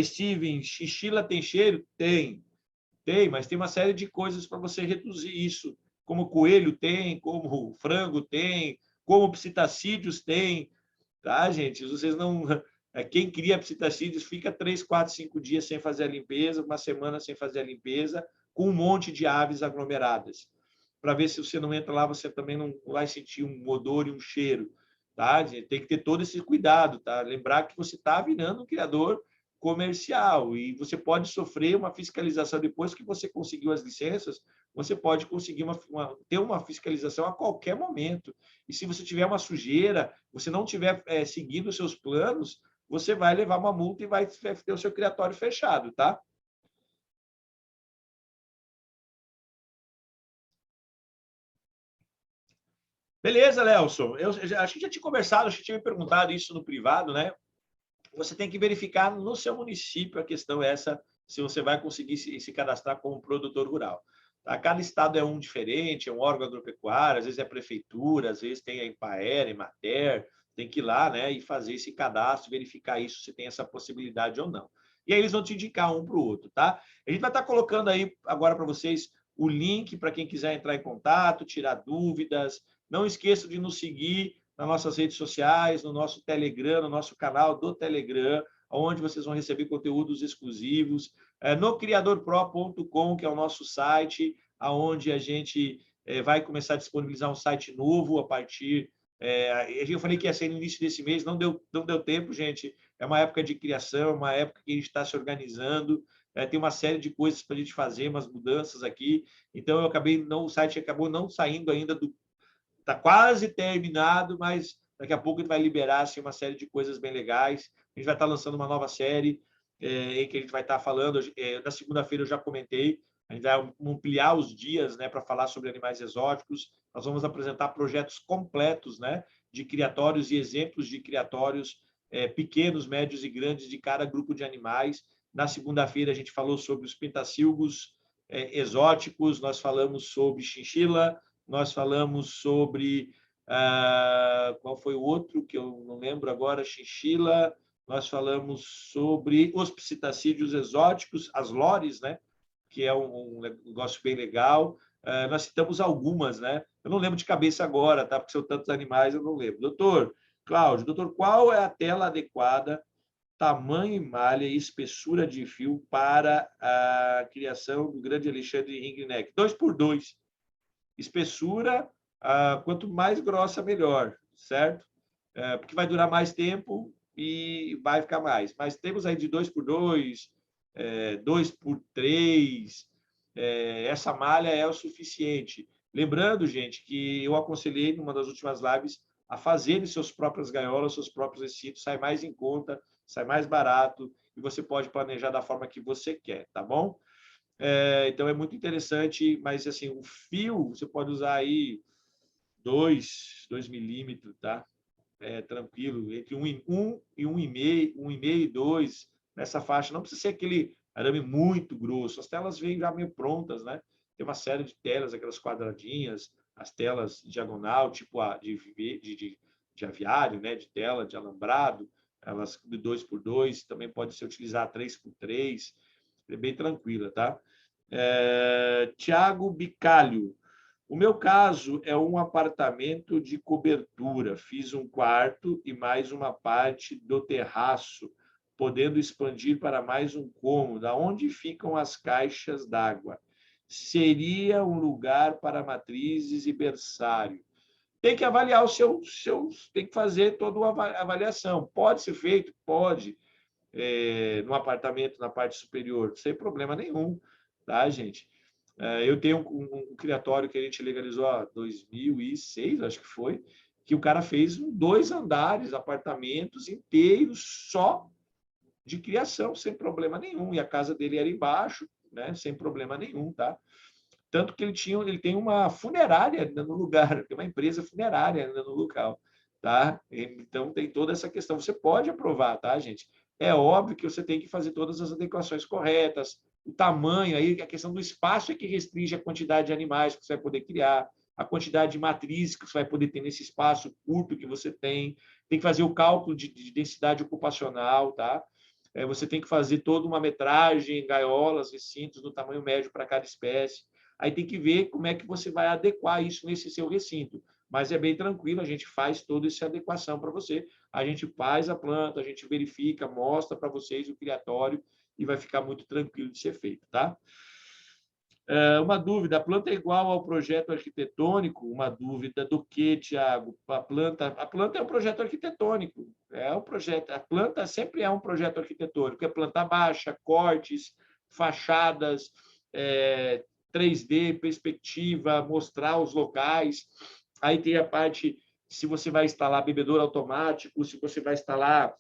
Steven, chinchila tem cheiro? Tem, mas tem uma série de coisas para você reduzir isso, como coelho tem, como frango tem, como psitacídeos tem, tá, gente? Vocês não... Quem cria psitacídeos fica 3, 4, 5 dias sem fazer a limpeza, uma semana sem fazer a limpeza, com um monte de aves aglomeradas. Para ver se você não entra lá, você também não vai sentir um odor e um cheiro, tá? Tem que ter todo esse cuidado, tá? Lembrar que você está virando um criador comercial. E você pode sofrer uma fiscalização depois que você conseguiu as licenças, você pode conseguir ter uma fiscalização a qualquer momento. E se você tiver uma sujeira, você não estiver seguindo os seus planos, você vai levar uma multa e vai ter o seu criatório fechado, tá? Beleza, Nelson. A gente já tinha conversado, a gente tinha me perguntado isso no privado, né? Você tem que verificar no seu município a questão essa, se você vai conseguir se cadastrar como produtor rural. Tá? Cada estado é um diferente, é um órgão agropecuário, às vezes é prefeitura, às vezes tem a Empaer, Emater, tem que ir lá, né, e fazer esse cadastro, verificar isso, se tem essa possibilidade ou não. E aí eles vão te indicar um para o outro, tá? A gente vai estar colocando aí agora para vocês o link para quem quiser entrar em contato, tirar dúvidas. Não esqueça de nos seguir nas nossas redes sociais, no nosso Telegram, no nosso canal do Telegram, onde vocês vão receber conteúdos exclusivos, no criadorpro.com, que é o nosso site, onde a gente vai começar a disponibilizar um site novo a partir... eu falei que ia ser no início desse mês, não deu tempo, gente. É uma época de criação, uma época que a gente está se organizando, tem uma série de coisas para a gente fazer, umas mudanças aqui. Então, o site acabou não saindo ainda do... Está quase terminado, mas daqui a pouco ele vai liberar assim, uma série de coisas bem legais. A gente vai estar lançando uma nova série em que a gente vai estar falando. Na segunda-feira eu já comentei, a gente vai ampliar os dias, né, para falar sobre animais exóticos. Nós vamos apresentar projetos completos, né, de criatórios e exemplos de criatórios pequenos, médios e grandes de cada grupo de animais. Na segunda-feira a gente falou sobre os pintacilgos exóticos, nós falamos sobre chinchila, nós falamos sobre qual foi o outro que eu não lembro agora, chinchila, nós falamos sobre os psitacídeos exóticos, as lores, né? Que é um negócio bem legal. Nós citamos algumas, né? Eu não lembro de cabeça agora, tá? Porque são tantos animais, eu não lembro. Doutor Cláudio, qual é a tela adequada, tamanho e malha e espessura de fio para a criação do grande Alexandre Ringneck? 2x2. Espessura, quanto mais grossa, melhor, certo? Porque vai durar mais tempo e vai ficar mais. Mas temos aí de 2x2, 2x3, essa malha é o suficiente. Lembrando, gente, que eu aconselhei, numa das últimas lives, a fazerem suas próprias gaiolas, seus próprios recintos, sai mais em conta, sai mais barato, e você pode planejar da forma que você quer, tá bom? Então é muito interessante, mas assim, o fio você pode usar aí 2 milímetros, tá? Tranquilo, entre 1 e 1,5 e 2, nessa faixa. Não precisa ser aquele arame muito grosso. As telas vêm já meio prontas, né? Tem uma série de telas, aquelas quadradinhas, as telas diagonal, tipo de aviário, né? De tela, de alambrado, elas de 2x2, também pode ser utilizar 3x3, é bem tranquila, tá? Tiago Bicalho. O meu caso é um apartamento de cobertura. Fiz um quarto e mais uma parte do terraço, podendo expandir para mais um cômodo. Onde ficam as caixas d'água? Seria um lugar para matrizes e berçário. Tem que avaliar o seu, tem que fazer toda uma avaliação. Pode ser feito? Pode. No apartamento na parte superior, sem problema nenhum, tá, gente? Eu tenho um criatório que a gente legalizou em 2006, acho que foi, que o cara fez 2 andares, apartamentos inteiros só de criação, sem problema nenhum. E a casa dele era embaixo, né, sem problema nenhum, tá? Tanto que ele tem uma funerária no lugar, tem uma empresa funerária no local, tá? Então tem toda essa questão. Você pode aprovar, tá, gente? É óbvio que você tem que fazer todas as adequações corretas, o tamanho, aí a questão do espaço é que restringe a quantidade de animais que você vai poder criar, a quantidade de matrizes que você vai poder ter nesse espaço curto que você tem. Tem que fazer o cálculo de densidade ocupacional, tá? Você tem que fazer toda uma metragem, gaiolas, recintos no tamanho médio para cada espécie. Aí tem que ver como é que você vai adequar isso nesse seu recinto. Mas é bem tranquilo, a gente faz toda essa adequação para você. A gente faz a planta, a gente verifica, mostra para vocês o criatório e vai ficar muito tranquilo de ser feito, tá? Uma dúvida, a planta é igual ao projeto arquitetônico? Uma dúvida do que, Tiago? A planta é um projeto arquitetônico. A planta sempre é um projeto arquitetônico. É planta baixa, cortes, fachadas, 3D, perspectiva, mostrar os locais. Aí tem a parte, se você vai instalar bebedouro automático, se você vai instalar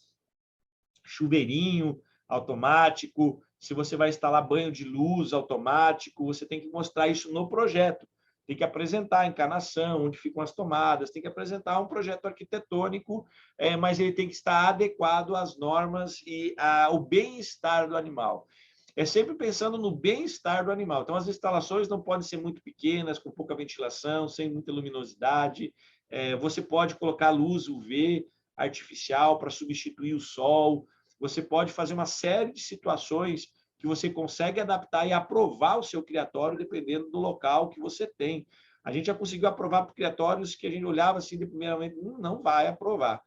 chuveirinho automático, se você vai instalar banho de luz automático, você tem que mostrar isso no projeto. Tem que apresentar a encanação, onde ficam as tomadas, tem que apresentar um projeto arquitetônico, mas ele tem que estar adequado às normas e ao bem-estar do animal. É sempre pensando no bem-estar do animal. Então, as instalações não podem ser muito pequenas, com pouca ventilação, sem muita luminosidade. Você pode colocar luz UV artificial para substituir o sol. Você pode fazer uma série de situações que você consegue adaptar e aprovar o seu criatório dependendo do local que você tem. A gente já conseguiu aprovar por criatórios que a gente olhava assim de primeiramente, não vai aprovar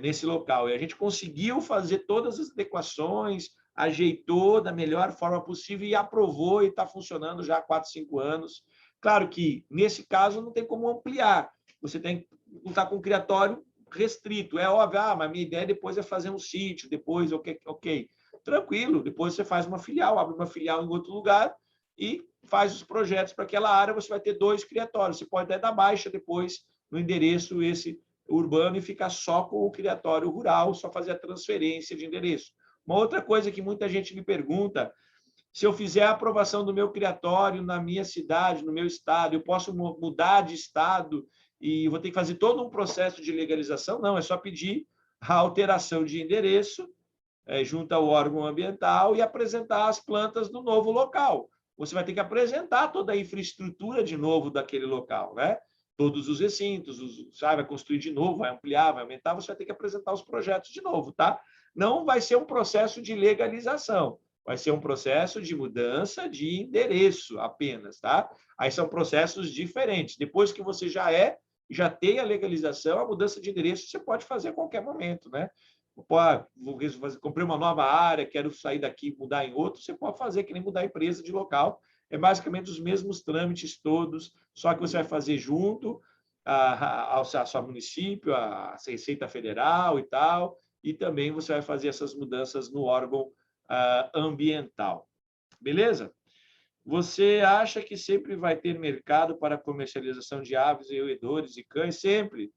nesse local. E a gente conseguiu fazer todas as adequações, ajeitou da melhor forma possível e aprovou e está funcionando já há 4, 5 anos. Claro que, nesse caso, não tem como ampliar. Você tem que estar com o criatório restrito. É óbvio, mas minha ideia depois é fazer um sítio, depois, ok. Tranquilo, depois você faz uma filial, abre uma filial em outro lugar e faz os projetos para aquela área, você vai ter 2 criatórios. Você pode até dar baixa depois no endereço esse urbano e ficar só com o criatório rural, só fazer a transferência de endereço. Uma outra coisa que muita gente me pergunta, se eu fizer a aprovação do meu criatório na minha cidade, no meu estado, eu posso mudar de estado e vou ter que fazer todo um processo de legalização? Não, é só pedir a alteração de endereço junto ao órgão ambiental e apresentar as plantas do novo local. Você vai ter que apresentar toda a infraestrutura de novo daquele local, né? Todos os recintos, vai construir de novo, vai ampliar, vai aumentar, você vai ter que apresentar os projetos de novo, tá? Não vai ser um processo de legalização, vai ser um processo de mudança de endereço apenas, tá? Aí são processos diferentes. Depois que você já tem a legalização, a mudança de endereço você pode fazer a qualquer momento, né? Comprei uma nova área, quero sair daqui, mudar em outro, você pode fazer que nem mudar a empresa de local. É basicamente os mesmos trâmites todos, só que você vai fazer junto ao seu município, a Receita Federal e tal, e também você vai fazer essas mudanças no órgão ambiental. Beleza? Você acha que sempre vai ter mercado para comercialização de aves, roedores e cães? Sempre.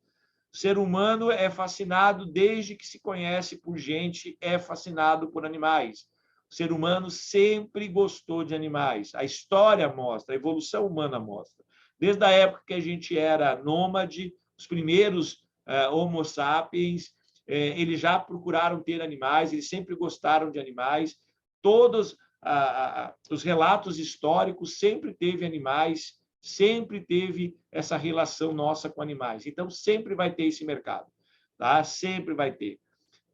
O ser humano é fascinado desde que se conhece por gente, é fascinado por animais. O ser humano sempre gostou de animais. A história mostra, a evolução humana mostra. Desde a época que a gente era nômade, os primeiros Homo sapiens, eles já procuraram ter animais, eles sempre gostaram de animais. Todos os relatos históricos sempre teve animais, sempre teve essa relação nossa com animais. Então, sempre vai ter esse mercado, tá? Sempre vai ter.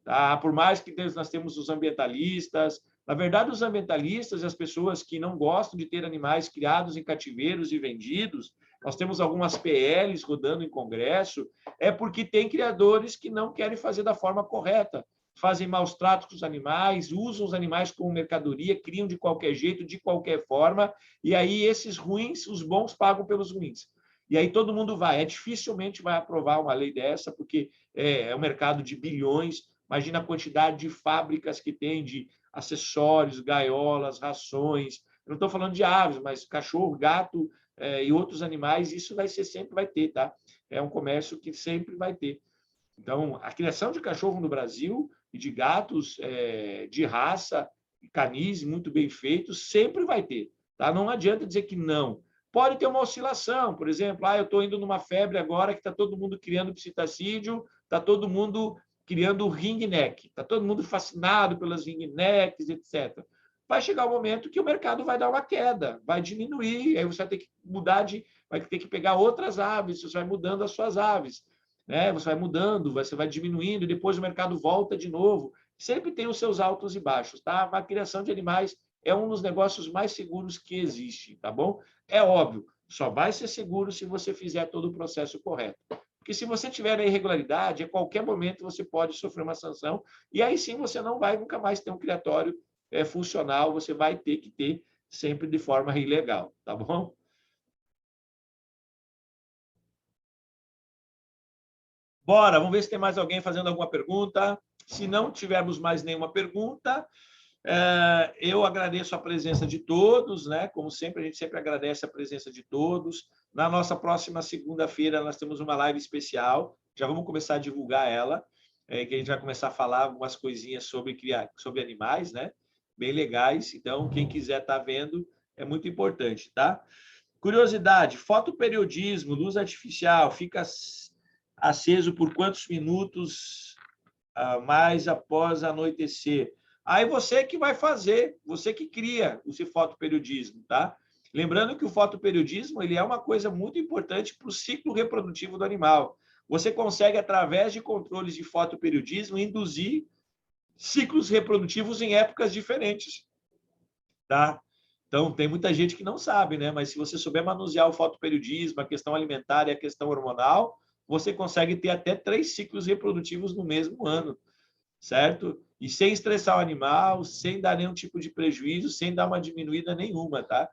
Tá? Por mais que nós temos os ambientalistas, na verdade, os ambientalistas e as pessoas que não gostam de ter animais criados em cativeiros e vendidos, nós temos algumas PLs rodando em Congresso, é porque tem criadores que não querem fazer da forma correta, fazem maus tratos com os animais, usam os animais como mercadoria, criam de qualquer jeito, de qualquer forma, e aí esses ruins, os bons pagam pelos ruins. E aí todo mundo dificilmente vai aprovar uma lei dessa, porque é um mercado de bilhões. Imagina a quantidade de fábricas que tem de acessórios, gaiolas, rações. Eu não estou falando de aves, mas cachorro, gato e outros animais, isso sempre vai ter, tá? É um comércio que sempre vai ter. Então, a criação de cachorro no Brasil e de gatos de raça, canis muito bem feitos, sempre vai ter. Tá? Não adianta dizer que não. Pode ter uma oscilação, por exemplo, eu estou indo numa febre agora que está todo mundo criando psitacídeo, está todo mundo criando ringneck, está todo mundo fascinado pelas ringnecks, etc. Vai chegar o momento que o mercado vai dar uma queda, vai diminuir, aí você vai ter que vai ter que pegar outras aves, você vai mudando as suas aves. Você vai mudando, você vai diminuindo, e depois o mercado volta de novo. Sempre tem os seus altos e baixos, tá? A criação de animais é um dos negócios mais seguros que existe, tá bom? É óbvio, só vai ser seguro se você fizer todo o processo correto. Porque se você tiver a irregularidade, a qualquer momento você pode sofrer uma sanção, e aí sim você não vai nunca mais ter um criatório funcional, você vai ter que ter sempre de forma ilegal, tá bom? Bora, vamos ver se tem mais alguém fazendo alguma pergunta. Se não tivermos mais nenhuma pergunta, eu agradeço a presença de todos, né? Como sempre, a gente sempre agradece a presença de todos. Na nossa próxima segunda-feira, nós temos uma live especial. Já vamos começar a divulgar ela, que a gente vai começar a falar algumas coisinhas sobre animais, né? Bem legais. Então, quem quiser estar vendo, é muito importante, tá? Curiosidade: fotoperiodismo, luz artificial, fica aceso por quantos minutos mais após anoitecer? Aí você que vai fazer, você que cria o seu fotoperiodismo, tá? Lembrando que o fotoperiodismo ele é uma coisa muito importante para o ciclo reprodutivo do animal. Você consegue, através de controles de fotoperiodismo, induzir ciclos reprodutivos em épocas diferentes, tá? Então, tem muita gente que não sabe, né? Mas se você souber manusear o fotoperiodismo, a questão alimentar e a questão hormonal, você consegue ter até 3 ciclos reprodutivos no mesmo ano, certo? E sem estressar o animal, sem dar nenhum tipo de prejuízo, sem dar uma diminuída nenhuma, tá?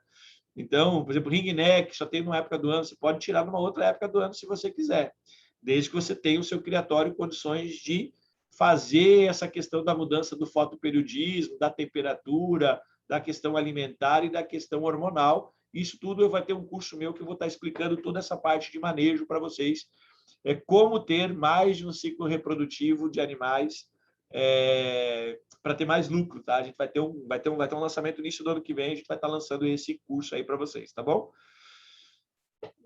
Então, por exemplo, ring neck só tem numa época do ano, você pode tirar numa outra época do ano se você quiser, desde que você tenha o seu criatório em condições de fazer essa questão da mudança do fotoperiodismo, da temperatura, da questão alimentar e da questão hormonal. Isso tudo eu vou ter um curso meu que eu vou estar explicando toda essa parte de manejo para vocês. Como ter mais de um ciclo reprodutivo de animais para ter mais lucro, tá? A gente vai ter um lançamento no início do ano que vem, a gente vai estar lançando esse curso aí para vocês, tá bom?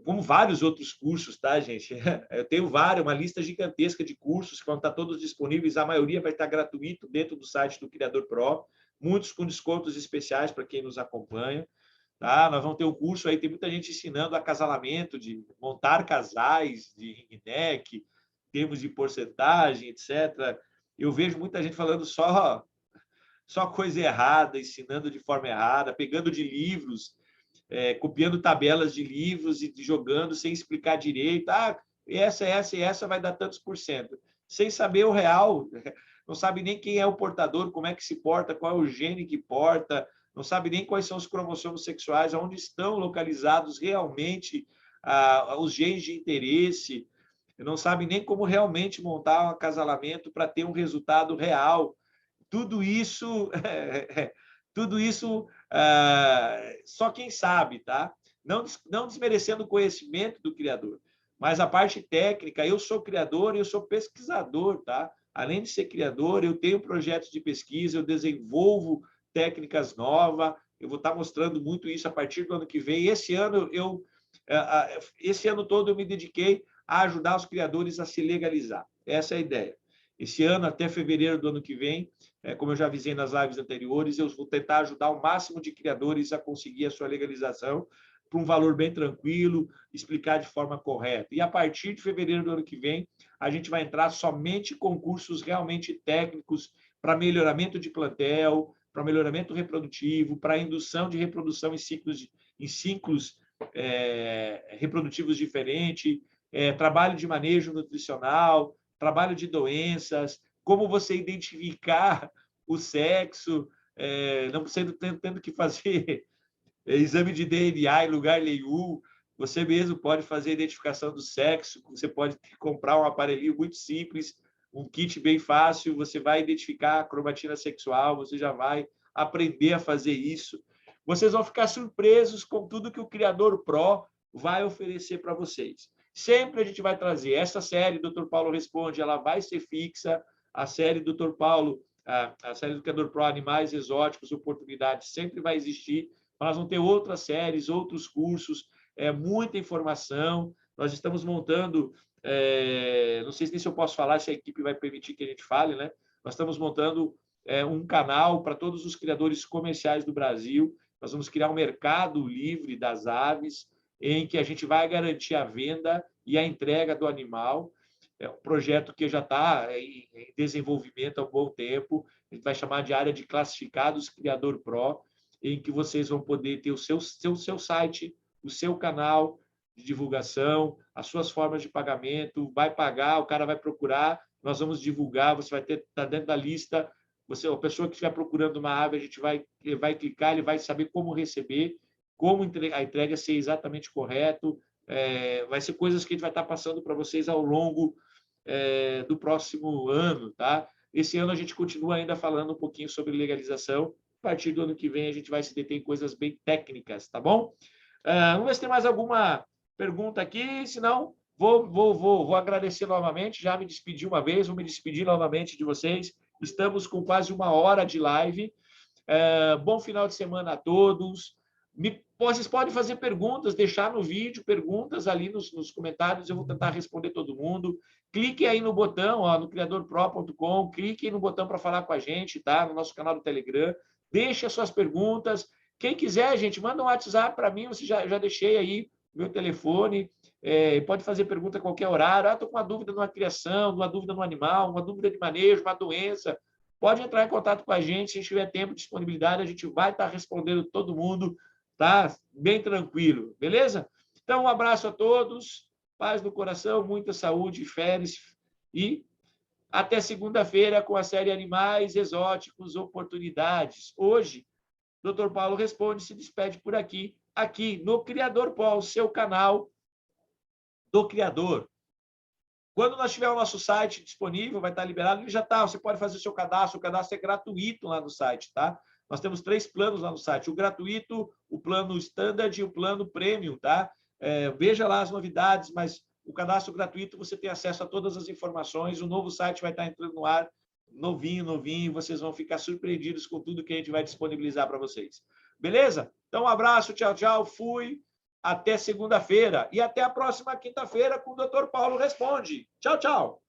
Como vários outros cursos, tá, gente? Eu tenho uma lista gigantesca de cursos que vão estar todos disponíveis, a maioria vai estar gratuito dentro do site do Criador Pro, muitos com descontos especiais para quem nos acompanha. Tá? Nós vamos ter um curso aí, tem muita gente ensinando acasalamento, de montar casais, de ring neck, termos de porcentagem, etc. Eu vejo muita gente falando só coisa errada, ensinando de forma errada, pegando de livros, copiando tabelas de livros e jogando sem explicar direito. Ah, essa e essa vai dar tantos por cento. Sem saber o real, não sabe nem quem é o portador, como é que se porta, qual é o gene que porta, não sabe nem quais são os cromossomos sexuais, onde estão localizados realmente os genes de interesse, não sabe nem como realmente montar um acasalamento para ter um resultado real. Tudo isso, tudo isso só quem sabe, tá? Não desmerecendo o conhecimento do criador, mas a parte técnica, eu sou criador e eu sou pesquisador, tá? Além de ser criador, eu tenho projetos de pesquisa, eu desenvolvo técnicas novas, eu vou estar mostrando muito isso a partir do ano que vem. Esse ano todo eu me dediquei a ajudar os criadores a se legalizar. Essa é a ideia. Esse ano, até fevereiro do ano que vem, como eu já avisei nas lives anteriores, eu vou tentar ajudar o máximo de criadores a conseguir a sua legalização por um valor bem tranquilo, explicar de forma correta. E a partir de fevereiro do ano que vem, a gente vai entrar somente com cursos realmente técnicos para melhoramento de plantel, para melhoramento reprodutivo, para indução de reprodução em ciclos reprodutivos diferentes, trabalho de manejo nutricional, trabalho de doenças, como você identificar o sexo, não sendo tendo que fazer exame de DNA em lugar nenhum. Você mesmo pode fazer a identificação do sexo, você pode comprar um aparelhinho muito simples, um kit bem fácil, você vai identificar a cromatina sexual, você já vai aprender a fazer isso. Vocês vão ficar surpresos com tudo que o Criador Pro vai oferecer para vocês. Sempre a gente vai trazer essa série, Dr. Paulo Responde, ela vai ser fixa, a série Dr. Paulo, a série do Criador Pro, Animais Exóticos, Oportunidades, sempre vai existir. Nós vamos ter outras séries, outros cursos, muita informação. Nós estamos montando, não sei se eu posso falar, se a equipe vai permitir que a gente fale, né? Nós estamos montando um canal para todos os criadores comerciais do Brasil. Nós vamos criar um mercado livre das aves, em que a gente vai garantir a venda e a entrega do animal. É um projeto que já está em desenvolvimento há um bom tempo. A gente vai chamar de área de classificados Criador Pro, em que vocês vão poder ter o seu site, o seu canal de divulgação, as suas formas de pagamento, vai pagar, o cara vai procurar, nós vamos divulgar, você vai estar dentro da lista a pessoa que estiver procurando uma ave, a gente vai clicar, ele vai saber como receber, como a entrega ser exatamente correto. Vai ser coisas que a gente vai estar passando para vocês ao longo do próximo ano, tá? Esse ano a gente continua ainda falando um pouquinho sobre legalização. A partir do ano que vem a gente vai se deter em coisas bem técnicas, tá bom? Vamos ver se tem mais alguma pergunta aqui, senão vou agradecer novamente. Já me despedi uma vez, vou me despedir novamente de vocês. Estamos com quase 1 hora de live. Bom final de semana a todos. Vocês podem fazer perguntas, deixar no vídeo perguntas ali nos comentários, eu vou tentar responder todo mundo. Clique aí no botão, ó, no criadorpro.com, clique aí no botão para falar com a gente, tá? No nosso canal do Telegram. Deixe as suas perguntas. Quem quiser, gente, manda um WhatsApp para mim, eu já deixei aí meu telefone. Pode fazer pergunta a qualquer horário. Estou com uma dúvida numa criação, uma dúvida no animal, uma dúvida de manejo, uma doença. Pode entrar em contato com a gente, se a gente tiver tempo e disponibilidade, a gente vai estar respondendo todo mundo, tá? Bem tranquilo, beleza? Então, um abraço a todos, paz no coração, muita saúde, férias e até segunda-feira com a série Animais Exóticos Oportunidades. Hoje, o Dr. Paulo Responde se despede por aqui no Criador Paul, seu canal do Criador. Quando nós tiver o nosso site disponível, vai estar liberado, ele já está, você pode fazer o seu cadastro, o cadastro é gratuito lá no site, tá? Nós temos 3 planos lá no site, o gratuito, o plano standard e o plano premium, tá? Veja lá as novidades, mas o cadastro gratuito você tem acesso a todas as informações, o novo site vai estar entrando no ar, novinho, vocês vão ficar surpreendidos com tudo que a gente vai disponibilizar para vocês. Beleza? Então, um abraço, tchau, fui. Até segunda-feira e até a próxima quinta-feira com o Dr. Paulo Responde. Tchau, tchau.